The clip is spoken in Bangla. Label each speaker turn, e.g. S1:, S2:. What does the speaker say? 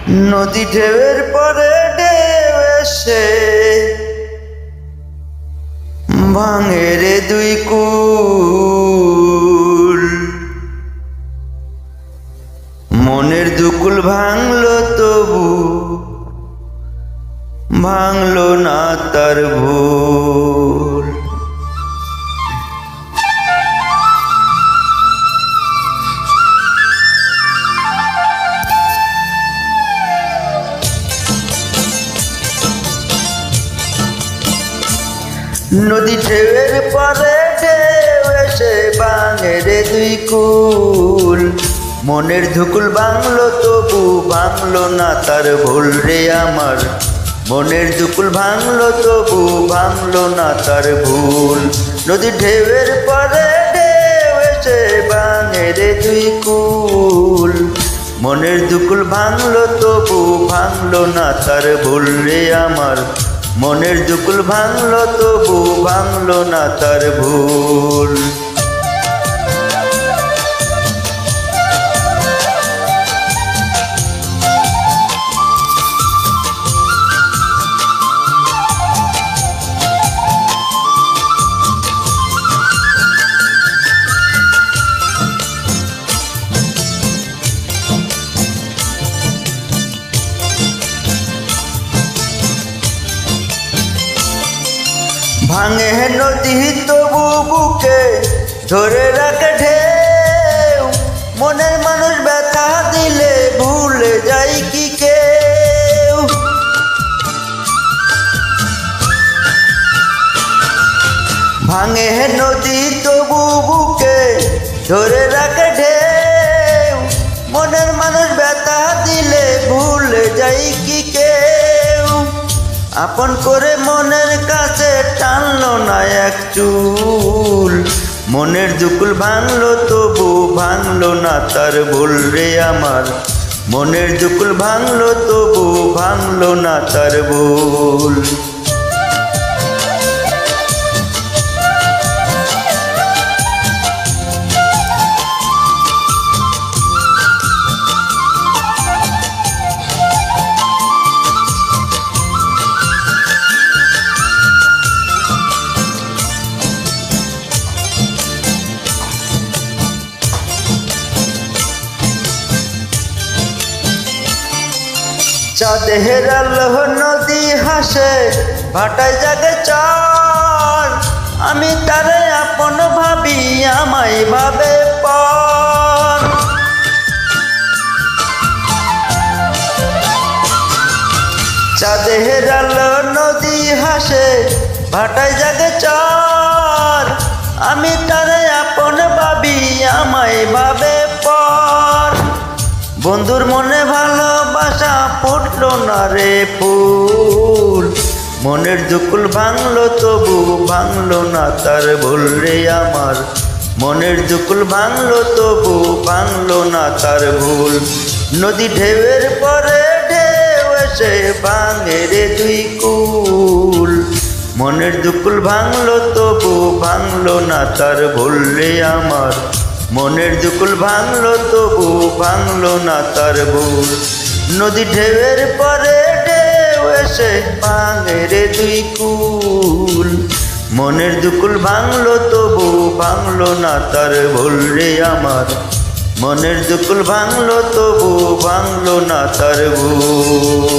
S1: নদী ঢেউয়ের পরে ঢেউ এসে ভাঙে রে দুই কুল। মনের দুকুল ভাঙলো তবু ভাঙলো না তার ভুল। নদী ঢেউয়ের পরে ঢেউ এসে ভাঙে রে দুই কুল। মনের ধুকুল ভাঙলো তবু ভাঙলো না তার ভুল রে আমার। মনের দুকুল ভাঙলো তবু ভাঙলো না তার ভুল। নদী ঢেউয়ের পরে ঢেউ এসে ভাঙে রে দুই কুল। মনের দুকুল ভাঙলো তবু ভাঙলো না তার ভুল রে আমার। মনের দুকুল ভাঙলো তবু ভাঙলো না তার ভুল। ভাঙে নদী তবু বুকে ধরে রাখে ঢেউ। মনের মানুষ ব্যথা দিলে ভুলে যায় কি কেউ। ভাঙে নদী তবু বুকে ধরে রাখে ঢেউ। মনের মানুষ ব্যথা দিলে ভুলে যায় কি কেউ। আপন করে মনের কাছে টানলো না এক চুল। মনের দুকুল ভাঙলো তবু ভাঙলো না তার ভুল রে আমার। মনের দুকুল ভাঙলো তবু ভাঙলো না তার ভুল। চাঁদের আলো নদী হাসে ভাটায় জাগে চর। আমি তারে আপন ভাবি আমায় ভাবে পর। চাঁদের আলো নদী হাসে ভাটায় জাগে চর। আমি তারে আপন ভাবি আমায় ভাবে পর। বন্ধুর মনে ভালোবাসা ফুটলো না রে ফুল। মনের দুকুল ভাঙলো তবু ভাঙলো না তার ভুল রে আমার। মনের দুকুল ভাঙলো তবু ভাঙলো না তার ভুল। নদী ঢেউয়ের পরে ঢেউ এসে ভাঙে রে দুই কুল। মনের দুকুল ভাঙলো তবু ভাঙলো না তার ভুল রে আমার। মনের দুকুল ভাঙলো তবু ভাঙলো না তার ভুল। নদী ঢেউয়ের পরে ঢেউ এসে ভাঙে রে দুই কুল। মনের দুকুল ভাঙলো তবু ভাঙলো না তার ভুল রে আমার। মনের দুকুল ভাঙলো তবু ভাঙলো না তার ভুল।